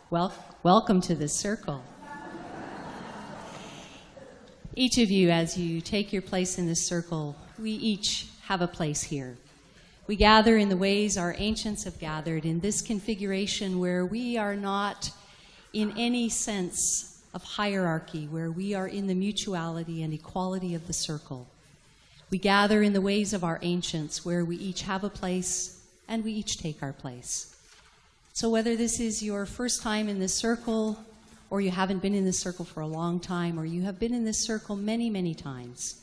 Welcome to this circle. Each of you, as you take your place in this circle, we each have a place here. We gather in the ways our ancients have gathered, in this configuration where we are not in any sense of hierarchy, where we are in the mutuality and equality of the circle. We gather in the ways of our ancients, where we each have a place and we each take our place. So whether this is your first time in this circle, or you haven't been in this circle for a long time, or you have been in this circle many, many times,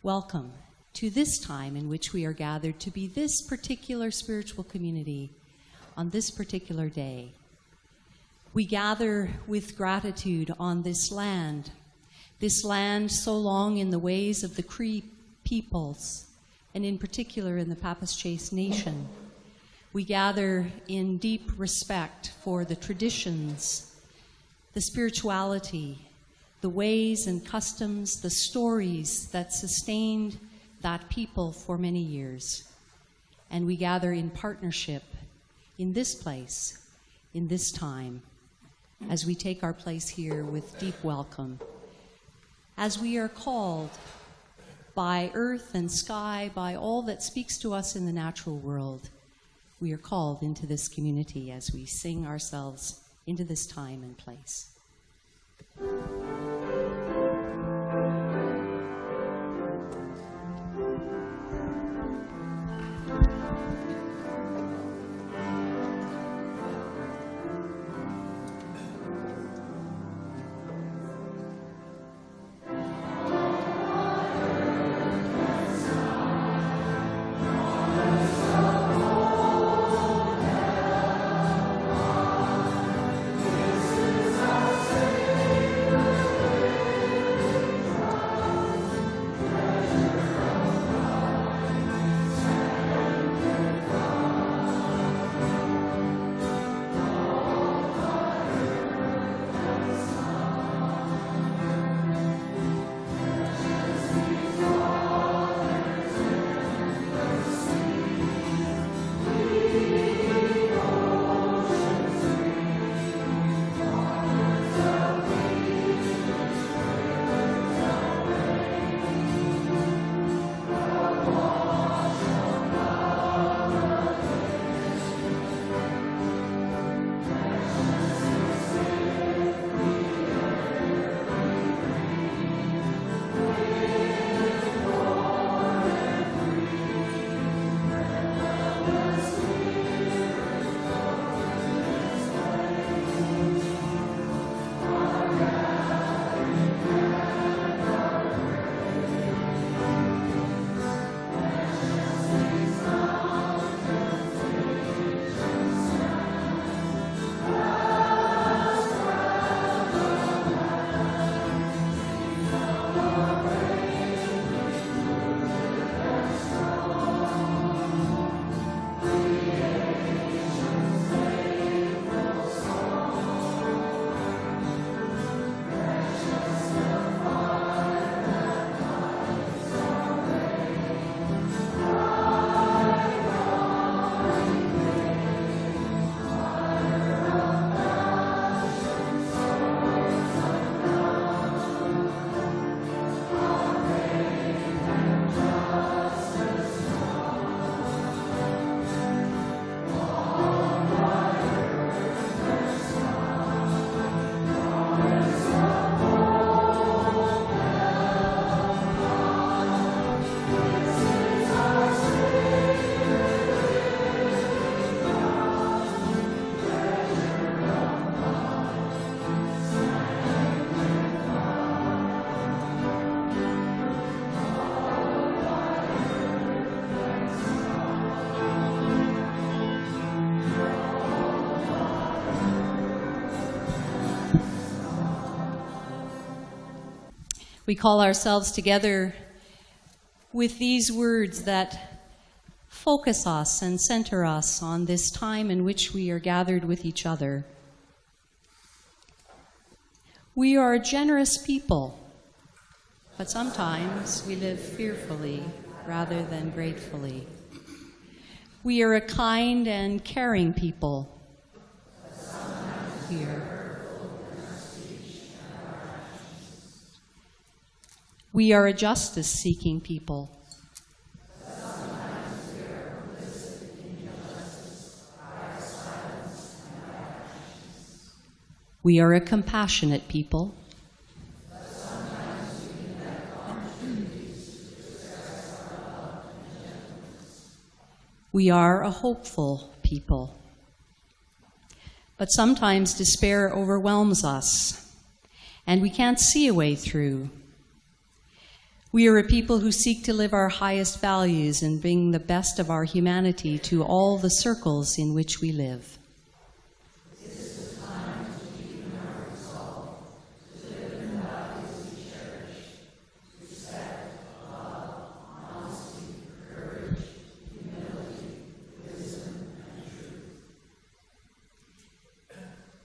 welcome to this time in which we are gathered to be this particular spiritual community on this particular day. We gather with gratitude on this land so long in the ways of the Cree peoples, and in particular in the Papas-Chase Nation. We gather in deep respect for the traditions, the spirituality, the ways and customs, the stories that sustained that people for many years. And we gather in partnership in this place, in this time, as we take our place here with deep welcome. As we are called by earth and sky, by all that speaks to us in the natural world, we are called into this community as we sing ourselves into this time and place. We call ourselves together with these words that focus us and center us on this time in which we are gathered with each other. We are a generous people, but sometimes we live fearfully rather than gratefully. We are a kind and caring people. here. We are a justice-seeking people. We are a compassionate people. We are a hopeful people. But sometimes despair overwhelms us, and we can't see a way through. We are a people who seek to live our highest values and bring the best of our humanity to all the circles in which we live.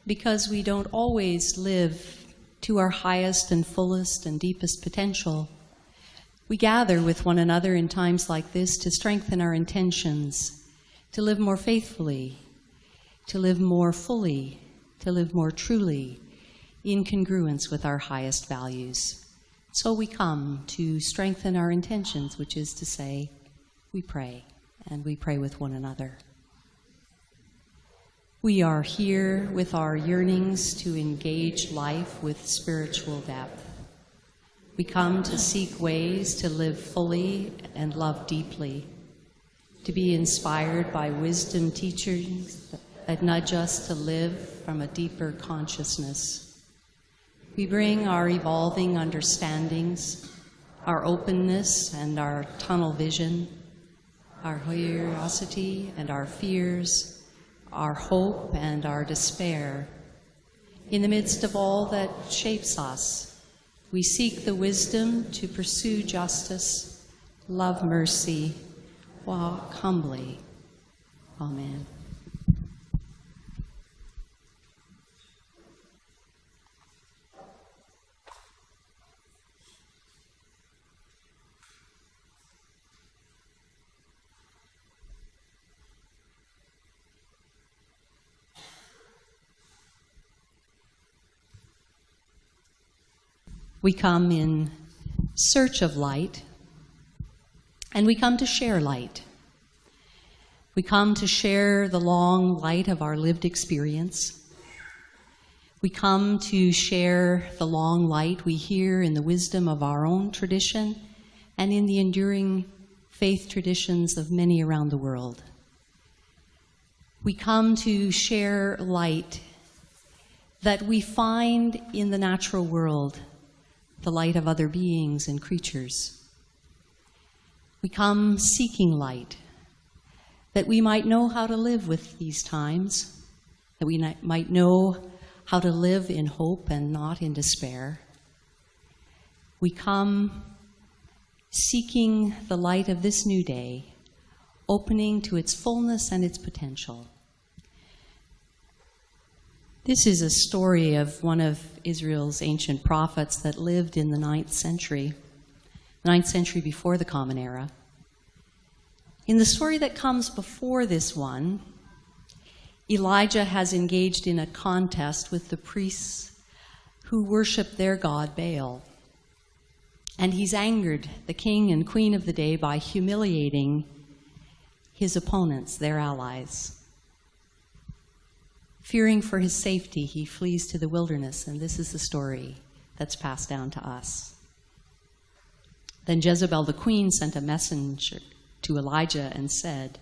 Because we don't always live to our highest and fullest and deepest potential, we gather with one another in times like this to strengthen our intentions, to live more faithfully, to live more fully, to live more truly, in congruence with our highest values. So we come to strengthen our intentions, which is to say, we pray, and we pray with one another. We are here with our yearnings to engage life with spiritual depth. We come to seek ways to live fully and love deeply, to be inspired by wisdom teachings that nudge us to live from a deeper consciousness. We bring our evolving understandings, our openness and our tunnel vision, our curiosity and our fears, our hope and our despair. In the midst of all that shapes us, we seek the wisdom to pursue justice, love mercy, walk humbly. Amen. We come in search of light, and we come to share light. We come to share the long light of our lived experience. We come to share the long light we hear in the wisdom of our own tradition and in the enduring faith traditions of many around the world. We come to share light that we find in the natural world, the light of other beings and creatures. We come seeking light, that we might know how to live with these times, that we might know how to live in hope and not in despair. We come seeking the light of this new day, opening to its fullness and its potential. This is a story of one of Israel's ancient prophets that lived in the 9th century before the Common Era. In the story that comes before this one, Elijah has engaged in a contest with the priests who worship their god Baal. And he's angered the king and queen of the day by humiliating his opponents, their allies. Fearing for his safety, he flees to the wilderness, and this is the story that's passed down to us. Then Jezebel the queen sent a messenger to Elijah and said,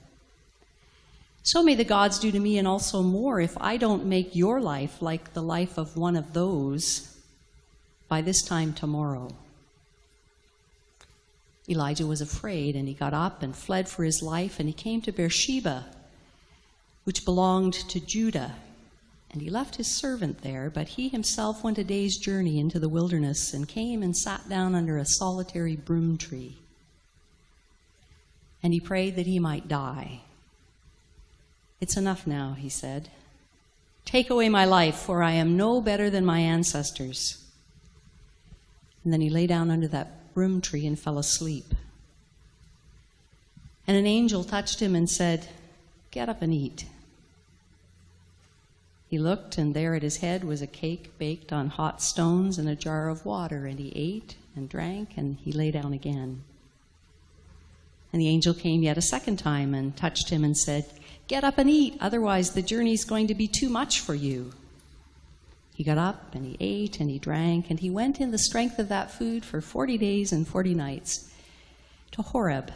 "So may the gods do to me and also more if I don't make your life like the life of one of those by this time tomorrow." Elijah was afraid, and he got up and fled for his life, and he came to Beersheba, which belonged to Judah. And he left his servant there, but he himself went a day's journey into the wilderness and came and sat down under a solitary broom tree. And he prayed that he might die. "It's enough now," he said. "Take away my life, for I am no better than my ancestors." And then he lay down under that broom tree and fell asleep. And an angel touched him and said, "Get up and eat." He looked, and there at his head was a cake baked on hot stones and a jar of water, and he ate and drank, and he lay down again. And the angel came yet a second time and touched him and said, "Get up and eat, otherwise the journey's going to be too much for you." He got up, and he ate, and he drank, and he went in the strength of that food for 40 days and 40 nights to Horeb,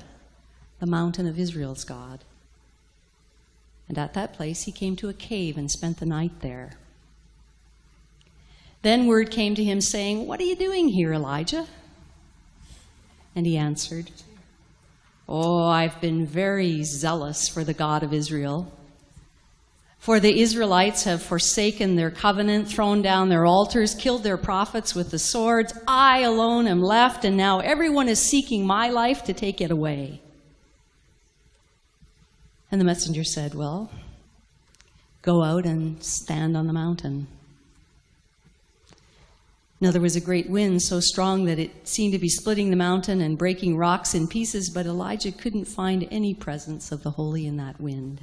the mountain of Israel's God. And at that place he came to a cave and spent the night there. Then word came to him saying, "What are you doing here, Elijah?" And he answered, "Oh, I've been very zealous for the God of Israel. For the Israelites have forsaken their covenant, thrown down their altars, killed their prophets with the swords. I alone am left, and now everyone is seeking my life to take it away." And the messenger said, "Well, go out and stand on the mountain." Now there was a great wind so strong that it seemed to be splitting the mountain and breaking rocks in pieces, but Elijah couldn't find any presence of the holy in that wind.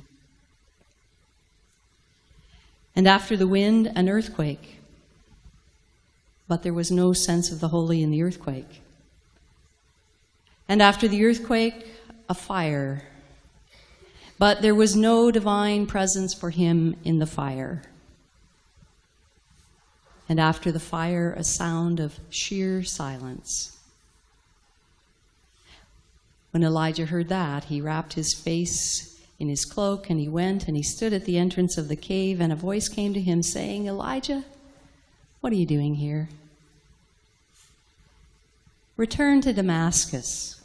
And after the wind, an earthquake. But there was no sense of the holy in the earthquake. And after the earthquake, a fire. But there was no divine presence for him in the fire. And after the fire, a sound of sheer silence. When Elijah heard that, he wrapped his face in his cloak, and he went and he stood at the entrance of the cave, and a voice came to him saying, "Elijah, what are you doing here? Return to Damascus.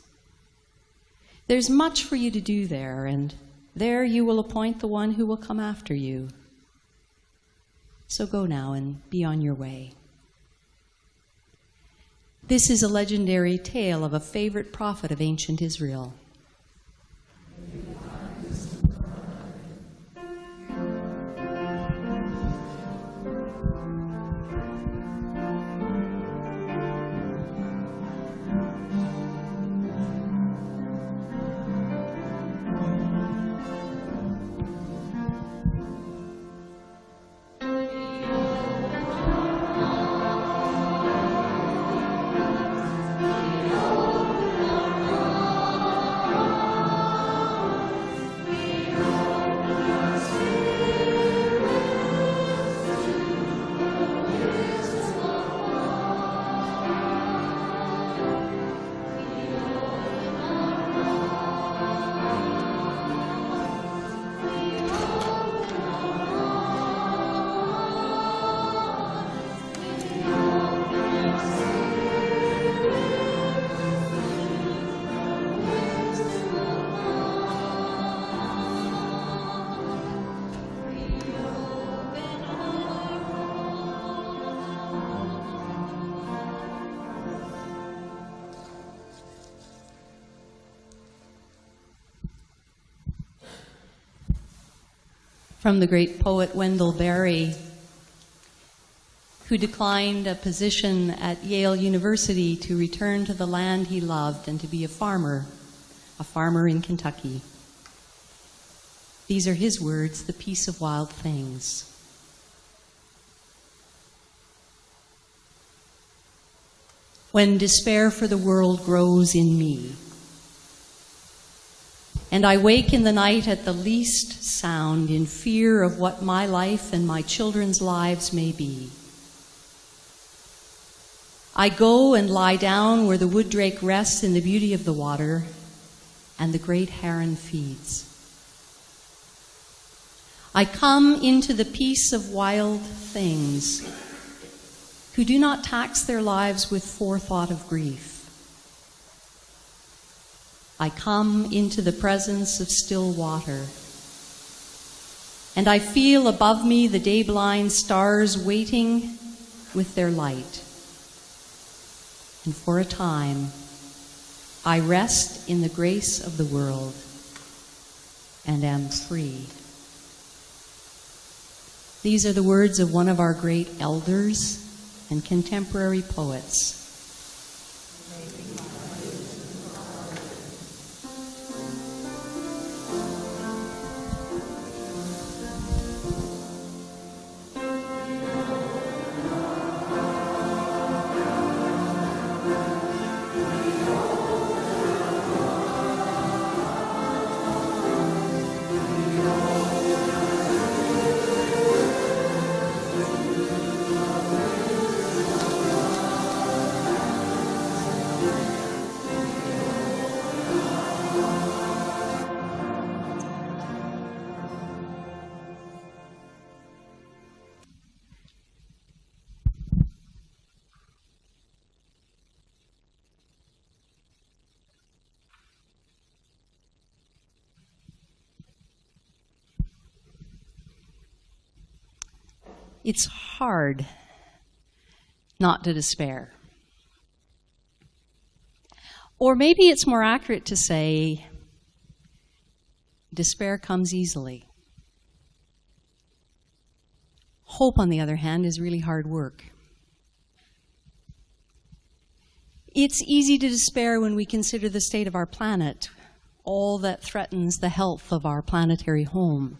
There's much for you to do there, and there you will appoint the one who will come after you. So go now and be on your way." This is a legendary tale of a favorite prophet of ancient Israel. From the great poet Wendell Berry, who declined a position at Yale University to return to the land he loved and to be a farmer in Kentucky. These are his words, "The Peace of Wild Things." When despair for the world grows in me, and I wake in the night at the least sound in fear of what my life and my children's lives may be, I go and lie down where the wood drake rests in the beauty of the water and the great heron feeds. I come into the peace of wild things who do not tax their lives with forethought of grief. I come into the presence of still water, and I feel above me the day-blind stars waiting with their light. And for a time, I rest in the grace of the world and am free. These are the words of one of our great elders and contemporary poets. it's hard not to despair. Or maybe it's more accurate to say, despair comes easily. Hope, on the other hand, is really hard work. It's easy to despair when we consider the state of our planet, all that threatens the health of our planetary home,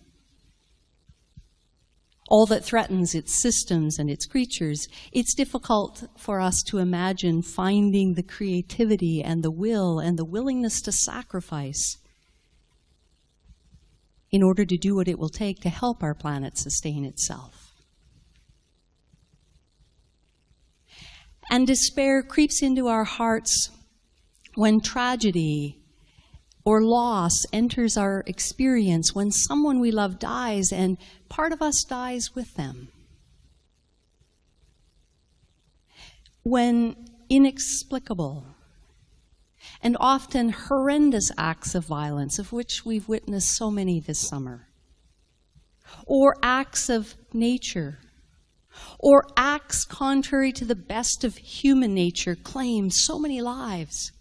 all that threatens its systems and its creatures. It's difficult for us to imagine finding the creativity and the will and the willingness to sacrifice in order to do what it will take to help our planet sustain itself. And despair creeps into our hearts when tragedy or loss enters our experience, when someone we love dies and part of us dies with them. When inexplicable and often horrendous acts of violence, of which we've witnessed so many this summer, or acts of nature, or acts contrary to the best of human nature claim so many lives.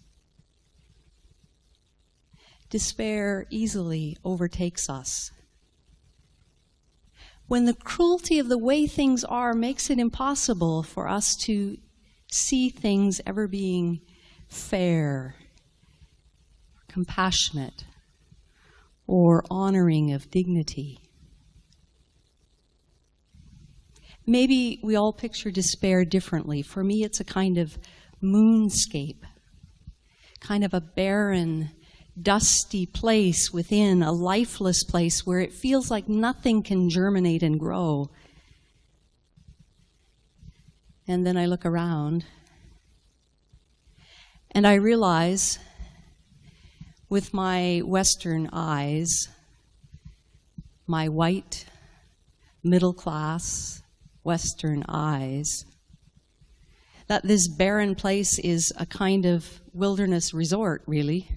Despair easily overtakes us. When the cruelty of the way things are makes it impossible for us to see things ever being fair, compassionate, or honoring of dignity. Maybe we all picture despair differently. For me, it's a kind of moonscape, kind of a barren, dusty place within, a lifeless place where it feels like nothing can germinate and grow. And then I look around and I realize, with my Western eyes, my white, middle-class, Western eyes, that this barren place is a kind of wilderness resort, really.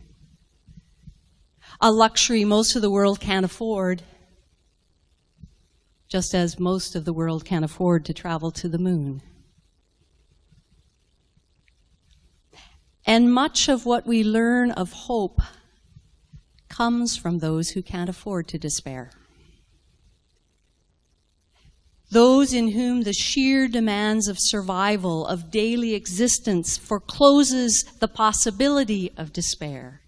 A luxury most of the world can't afford, just as most of the world can't afford to travel to the moon. And much of what we learn of hope comes from those who can't afford to despair. Those in whom the sheer demands of survival, of daily existence, forecloses the possibility of despair.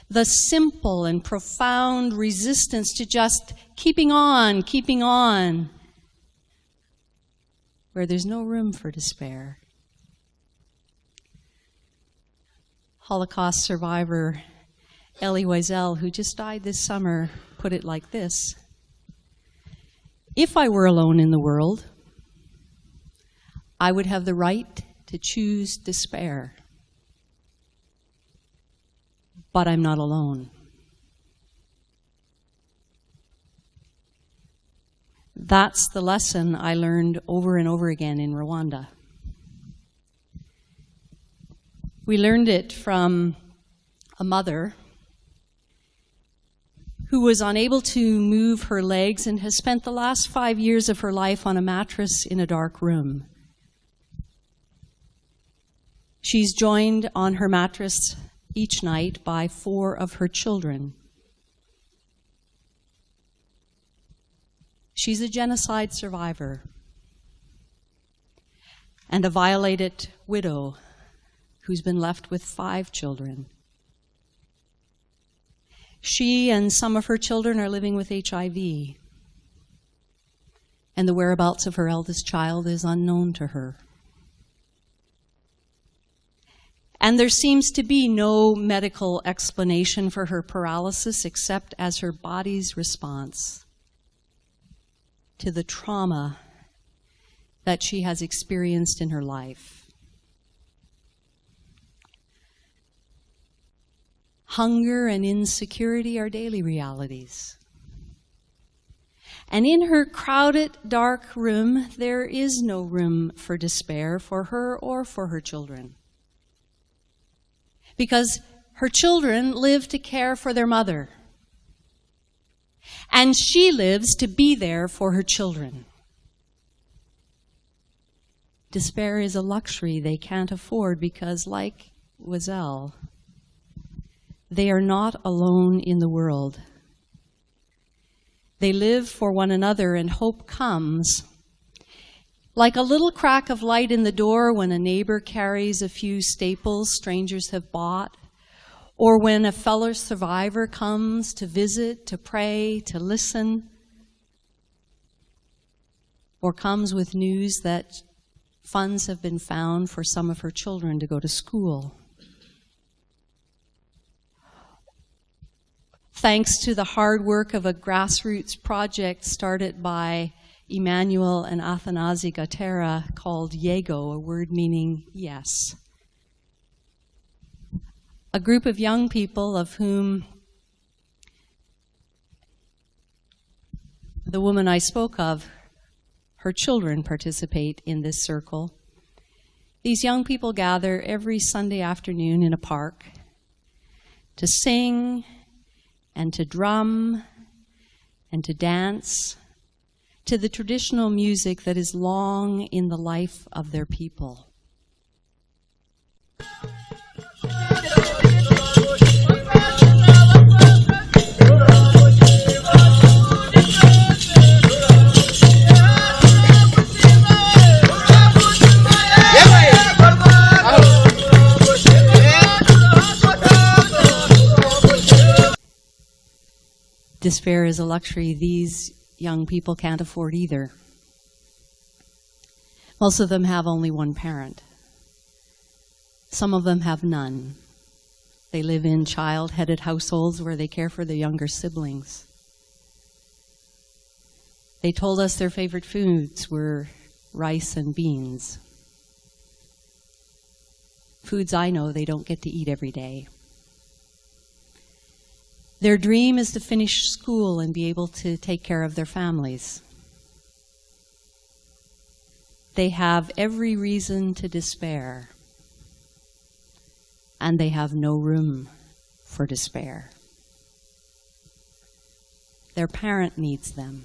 The simple and profound resistance to just keeping on, where there's no room for despair. Holocaust survivor Elie Wiesel, who just died this summer, put it like this: if I were alone in the world, I would have the right to choose despair. But I'm not alone. That's the lesson I learned over and over again in Rwanda. We learned it from a mother who was unable to move her legs and has spent the last 5 years of her life on a mattress in a dark room. She's joined on her mattress each night by 4 of her children. She's a genocide survivor and a violated widow who's been left with 5 children. She and some of her children are living with HIV, and the whereabouts of her eldest child is unknown to her. And there seems to be no medical explanation for her paralysis except as her body's response to the trauma that she has experienced in her life. Hunger and insecurity are daily realities. And in her crowded, dark room, there is no room for despair for her or for her children. Because her children live to care for their mother. And she lives to be there for her children. Despair is a luxury they can't afford because, like Wazelle, they are not alone in the world. They live for one another, and hope comes like a little crack of light in the door when a neighbor carries a few staples strangers have bought, or when a fellow survivor comes to visit, to pray, to listen, or comes with news that funds have been found for some of her children to go to school. Thanks to the hard work of a grassroots project started by Emmanuel and Athanasi Gatera called Yego, a word meaning yes. A group of young people of whom the woman I spoke of, her children participate in this circle. These young people gather every Sunday afternoon in a park to sing and to drum and to dance to the traditional music that is long in the life of their people. Despair is a luxury these young people can't afford either. Most of them have only one parent. Some of them have none. They live in child-headed households where they care for their younger siblings. They told us their favorite foods were rice and beans. Foods I know they don't get to eat every day. Their dream is to finish school and be able to take care of their families. They have every reason to despair, and they have no room for despair. Their parent needs them.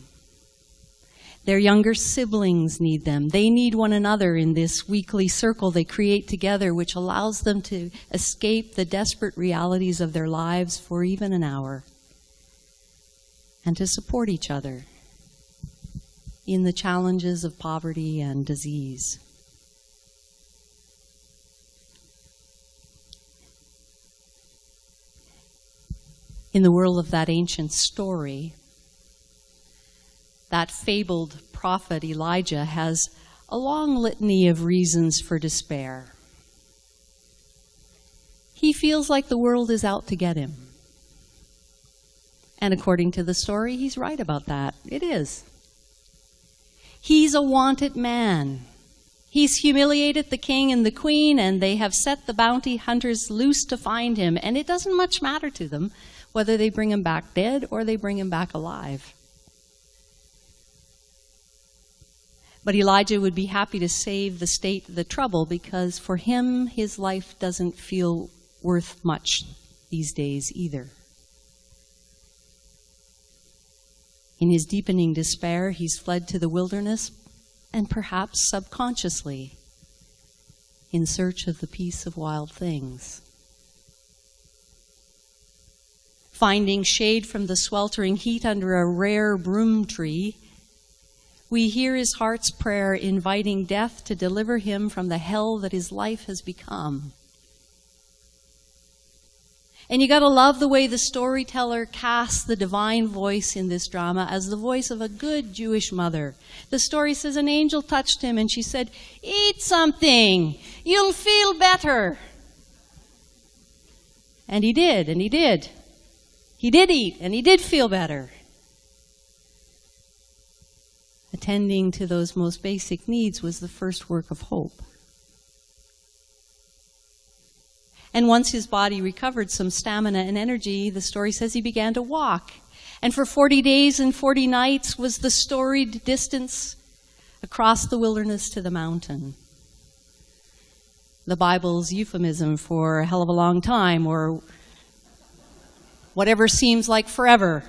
Their younger siblings need them. They need one another in this weekly circle they create together, which allows them to escape the desperate realities of their lives for even an hour, and to support each other in the challenges of poverty and disease. In the world of that ancient story, that fabled prophet Elijah has a long litany of reasons for despair. He feels like the world is out to get him. And according to the story, he's right about that. It is. He's a wanted man. He's humiliated the king and the queen, and they have set the bounty hunters loose to find him. And it doesn't much matter to them whether they bring him back dead or they bring him back alive. But Elijah would be happy to save the state the trouble, because for him, his life doesn't feel worth much these days either. In his deepening despair, he's fled to the wilderness, and perhaps subconsciously, in search of the peace of wild things. Finding shade from the sweltering heat under a rare broom tree, we hear his heart's prayer inviting death to deliver him from the hell that his life has become. And you gotta love the way the storyteller casts the divine voice in this drama as the voice of a good Jewish mother. The story says an angel touched him and she said, "Eat something, you'll feel better." And he did, and he did. He did eat, and he did feel better. Attending to those most basic needs was the first work of hope. And once his body recovered some stamina and energy, the story says he began to walk. And for 40 days and 40 nights was the storied distance across the wilderness to the mountain. The Bible's euphemism for a hell of a long time, or whatever seems like forever.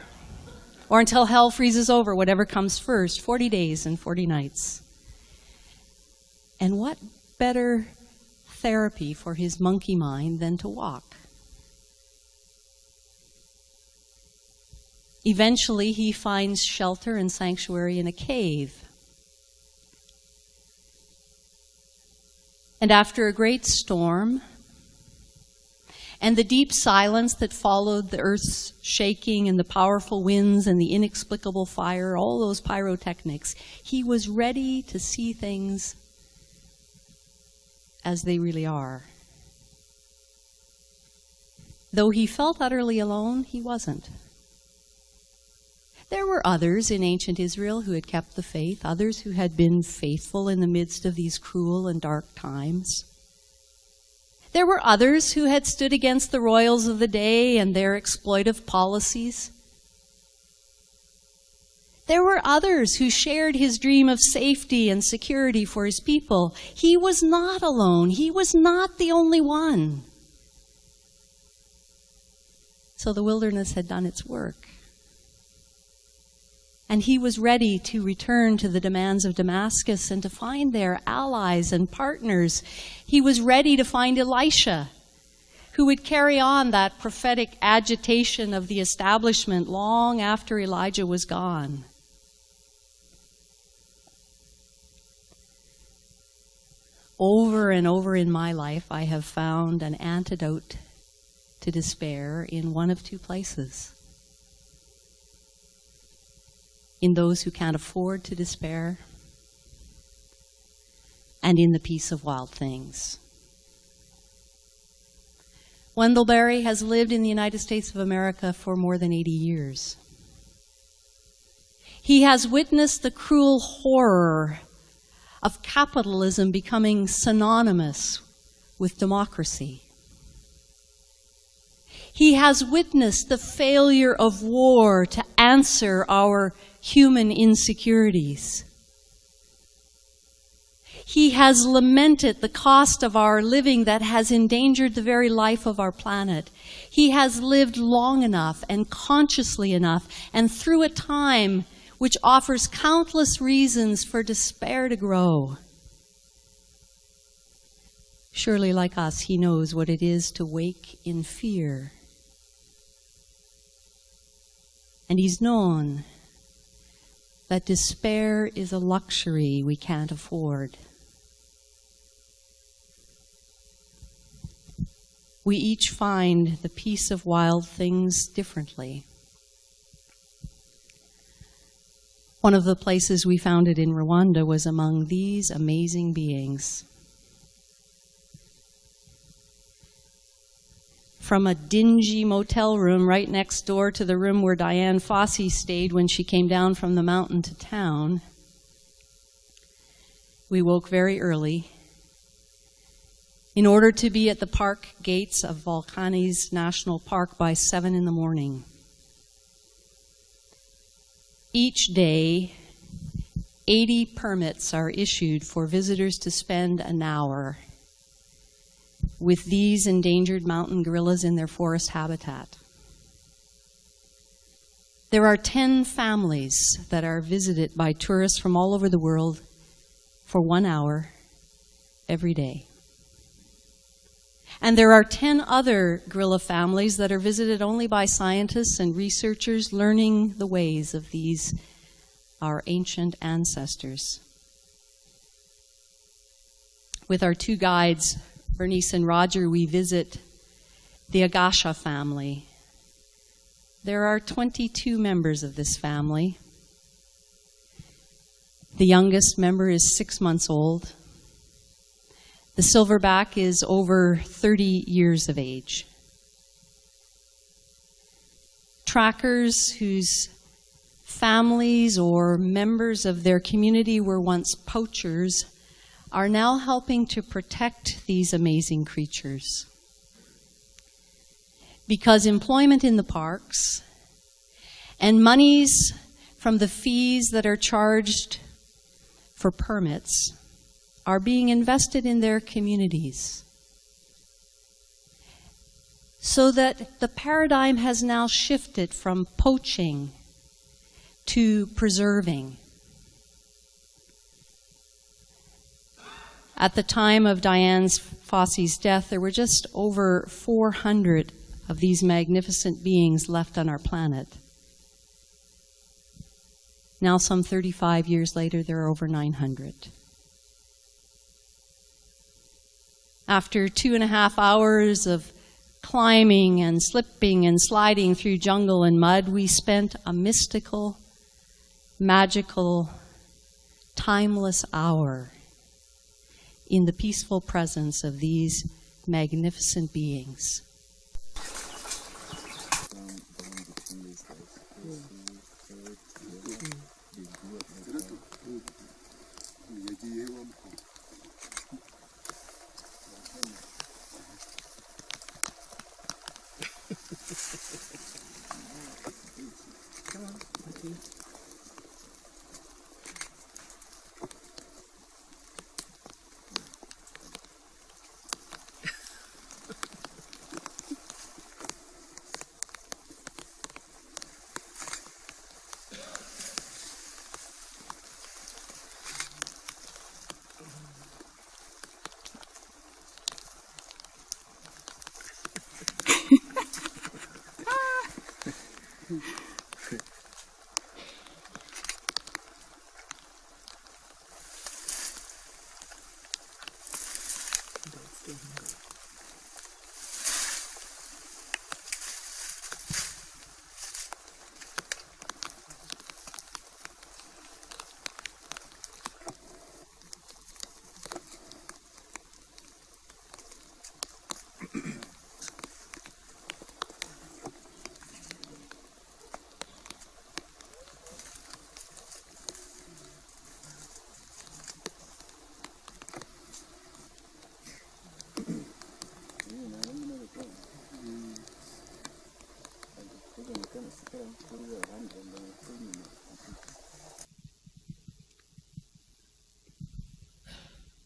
or until hell freezes over, whatever comes first, 40 days and 40 nights. And what better therapy for his monkey mind than to walk? Eventually, he finds shelter and sanctuary in a cave. And after a great storm, and the deep silence that followed the earth's shaking and the powerful winds and the inexplicable fire, all those pyrotechnics, he was ready to see things as they really are. Though he felt utterly alone, he wasn't. There were others in ancient Israel who had kept the faith, others who had been faithful in the midst of these cruel and dark times. There were others who had stood against the royals of the day and their exploitive policies. There were others who shared his dream of safety and security for his people. He was not alone. He was not the only one. So the wilderness had done its work. And he was ready to return to the demands of Damascus and to find there allies and partners. He was ready to find Elisha, who would carry on that prophetic agitation of the establishment long after Elijah was gone. Over and over in my life, I have found an antidote to despair in one of two places. In those who can't afford to despair, and in the peace of wild things. Wendell Berry has lived in the United States of America for more than 80 years. He has witnessed the cruel horror of capitalism becoming synonymous with democracy. He has witnessed the failure of war to answer our human insecurities. He has lamented the cost of our living that has endangered the very life of our planet. He has lived long enough and consciously enough and through a time which offers countless reasons for despair to grow. Surely, like us, he knows what it is to wake in fear. And he's known that despair is a luxury we can't afford. We each find the peace of wild things differently. One of the places we found it in Rwanda was among these amazing beings. From a dingy motel room right next door to the room where Diane Fossey stayed when she came down from the mountain to town, we woke very early in order to be at the park gates of Volcanies National Park by 7 in the morning. Each day, 80 permits are issued for visitors to spend an hour with these endangered mountain gorillas in their forest habitat. There are 10 families that are visited by tourists from all over the world for 1 hour every day. And there are 10 other gorilla families that are visited only by scientists and researchers learning the ways of these, our ancient ancestors. With our 2 guides, Bernice and Roger, we visit the Agasha family. There are 22 members of this family. The youngest member is 6 months old. The silverback is over 30 years of age. Trackers whose families or members of their community were once poachers are now helping to protect these amazing creatures. Because employment in the parks and monies from the fees that are charged for permits are being invested in their communities. So that the paradigm has now shifted from poaching to preserving. At the time of Dian Fossey's death, there were just over 400 of these magnificent beings left on our planet. Now, some 35 years later, there are over 900. After 2.5 hours of climbing and slipping and sliding through jungle and mud, we spent a mystical, magical, timeless hour in the peaceful presence of these magnificent beings.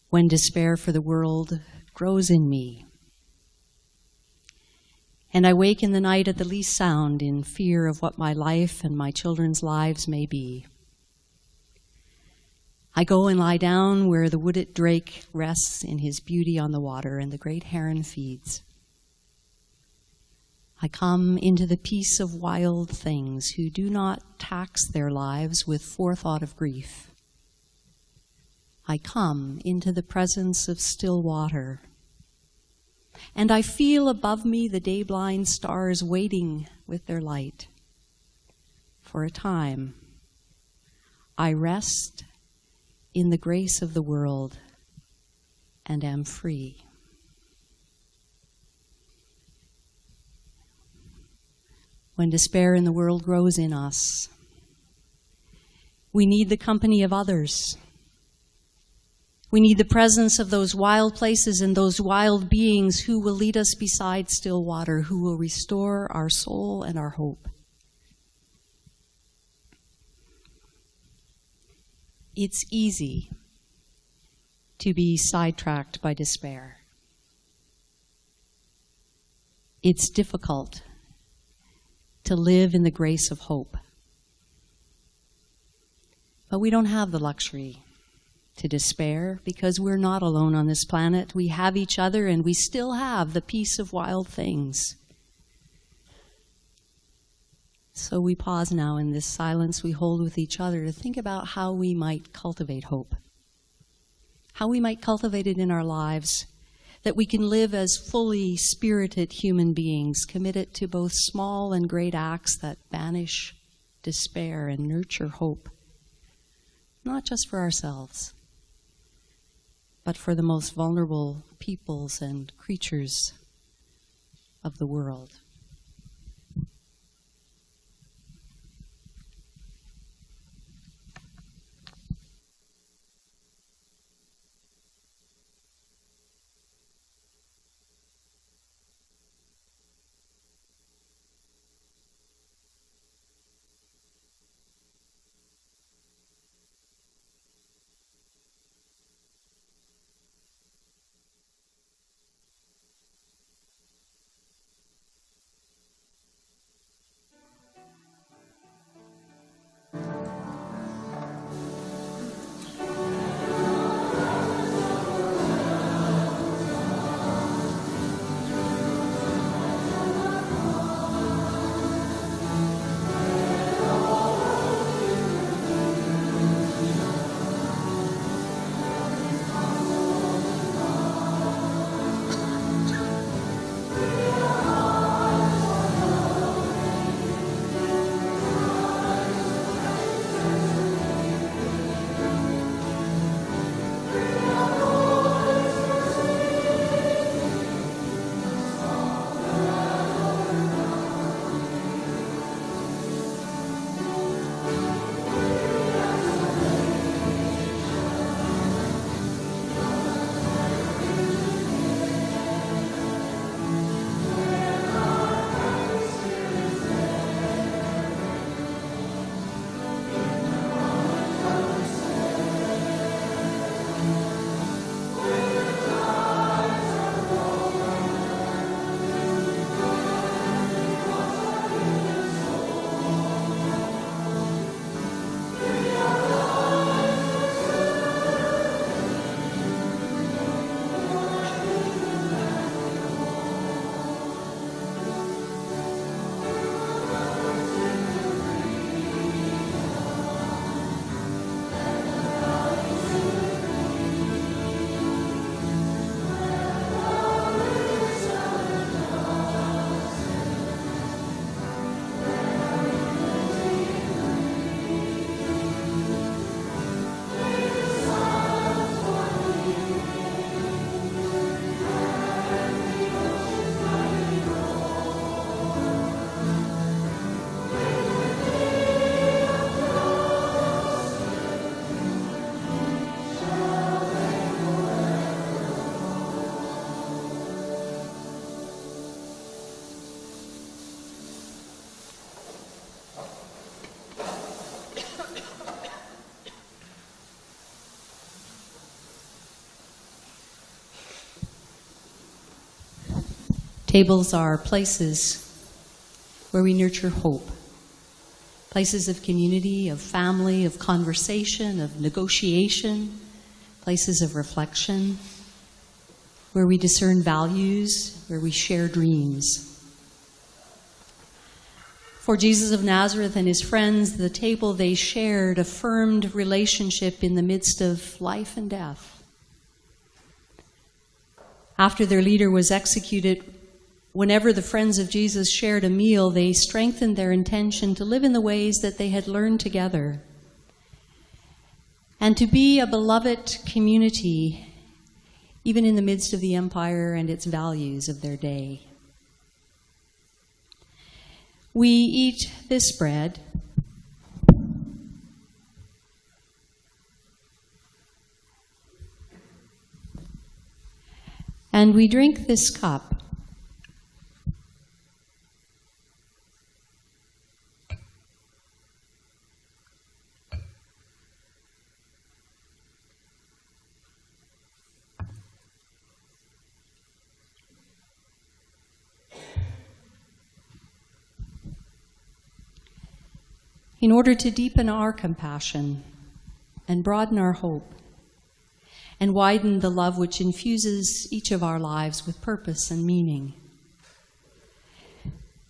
When despair for the world grows in me, and I wake in the night at the least sound in fear of what my life and my children's lives may be. I go and lie down where the wooded drake rests in his beauty on the water and the great heron feeds. I come into the peace of wild things who do not tax their lives with forethought of grief. I come into the presence of still water, and I feel above me the day-blind stars waiting with their light. For a time, I rest in the grace of the world and am free. When despair in the world grows in us, we need the company of others. We need the presence of those wild places and those wild beings who will lead us beside still water, who will restore our soul and our hope. It's easy to be sidetracked by despair. It's difficult to live in the grace of hope. But we don't have the luxury to despair because we're not alone on this planet. We have each other, and we still have the peace of wild things. So we pause now in this silence we hold with each other to think about how we might cultivate hope, how we might cultivate it in our lives, that we can live as fully spirited human beings, committed to both small and great acts that banish despair and nurture hope, not just for ourselves, but for the most vulnerable peoples and creatures of the world. Tables are places where we nurture hope, places of community, of family, of conversation, of negotiation, places of reflection, where we discern values, where we share dreams. For Jesus of Nazareth and his friends, the table they shared affirmed relationship in the midst of life and death. After their leader was executed, whenever the friends of Jesus shared a meal, they strengthened their intention to live in the ways that they had learned together and to be a beloved community, even in the midst of the empire and its values of their day. We eat this bread and we drink this cup. In order to deepen our compassion and broaden our hope and widen the love which infuses each of our lives with purpose and meaning.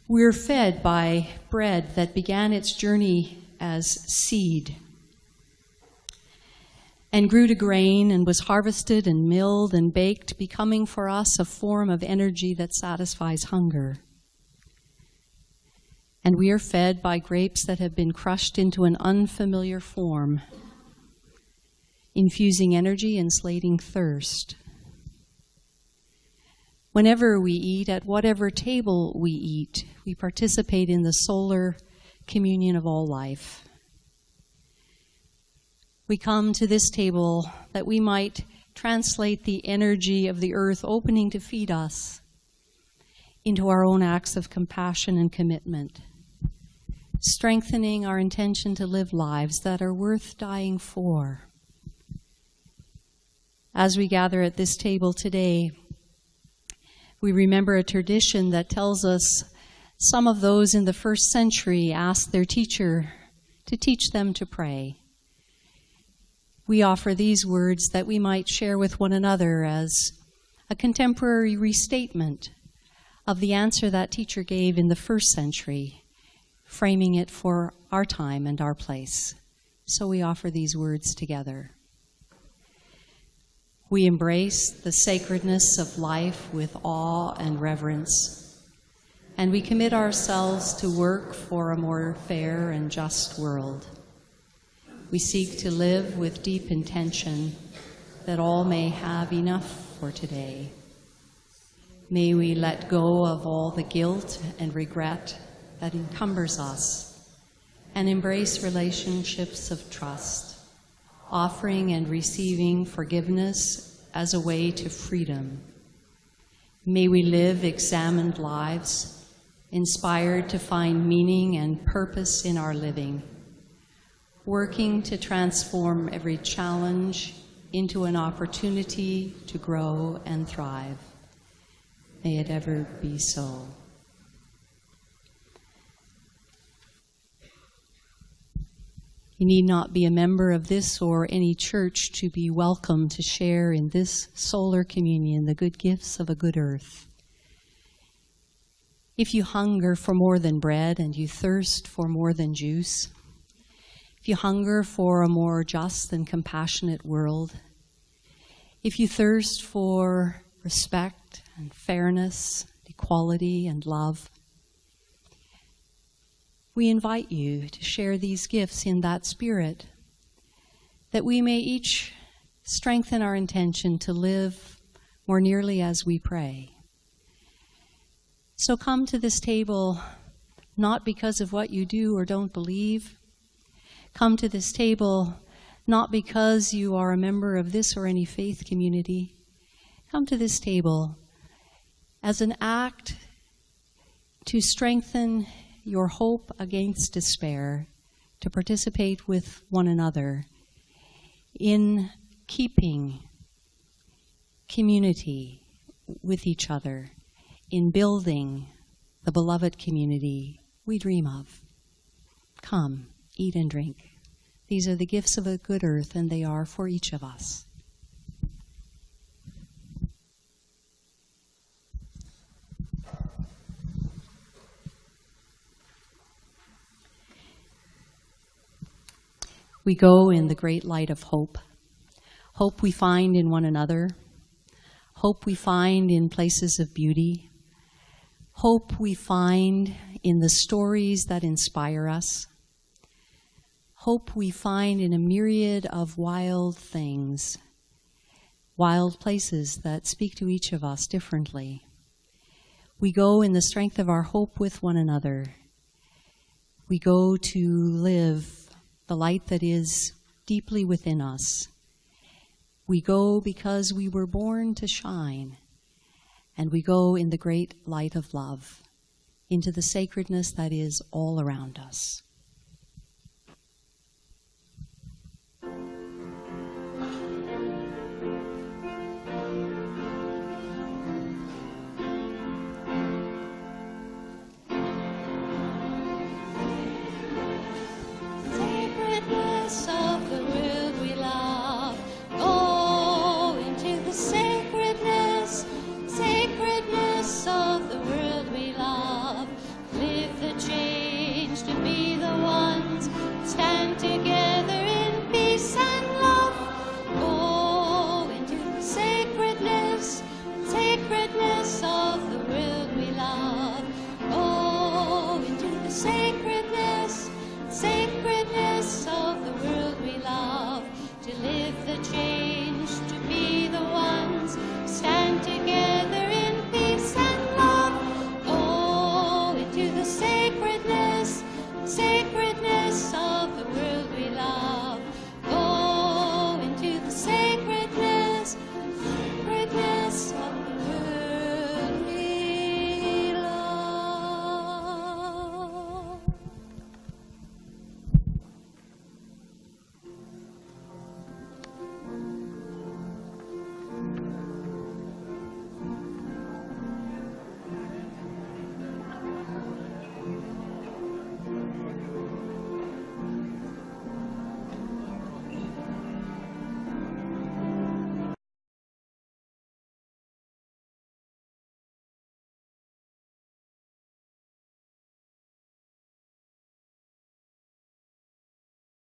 We're fed by bread that began its journey as seed and grew to grain and was harvested and milled and baked, becoming for us a form of energy that satisfies hunger. And we are fed by grapes that have been crushed into an unfamiliar form, infusing energy and slating thirst. Whenever we eat, at whatever table we eat, we participate in the solar communion of all life. We come to this table that we might translate the energy of the earth opening to feed us into our own acts of compassion and commitment, strengthening our intention to live lives that are worth dying for. As we gather at this table today, we remember a tradition that tells us some of those in the first century asked their teacher to teach them to pray. We offer these words that we might share with one another as a contemporary restatement of the answer that teacher gave in the first century, framing it for our time and our place. So we offer these words together. We embrace the sacredness of life with awe and reverence, and we commit ourselves to work for a more fair and just world. We seek to live with deep intention that all may have enough for today. May we let go of all the guilt and regret that encumbers us and embrace relationships of trust, offering and receiving forgiveness as a way to freedom. May we live examined lives, inspired to find meaning and purpose in our living, working to transform every challenge into an opportunity to grow and thrive. May it ever be so. You need not be a member of this or any church to be welcome to share in this solar communion the good gifts of a good earth. If you hunger for more than bread and you thirst for more than juice, if you hunger for a more just and compassionate world, if you thirst for respect and fairness, equality and love, we invite you to share these gifts in that spirit, that we may each strengthen our intention to live more nearly as we pray. So come to this table not because of what you do or don't believe. Come to this table not because you are a member of this or any faith community. Come to this table as an act to strengthen your hope against despair, to participate with one another in keeping community with each other, in building the beloved community we dream of. Come, eat and drink. These are the gifts of a good earth, and they are for each of us. We go in the great light of hope. Hope we find in one another. Hope we find in places of beauty. Hope we find in the stories that inspire us. Hope we find in a myriad of wild things, wild places that speak to each of us differently. We go in the strength of our hope with one another. We go to live the light that is deeply within us. We go because we were born to shine, and we go in the great light of love, into the sacredness that is all around us.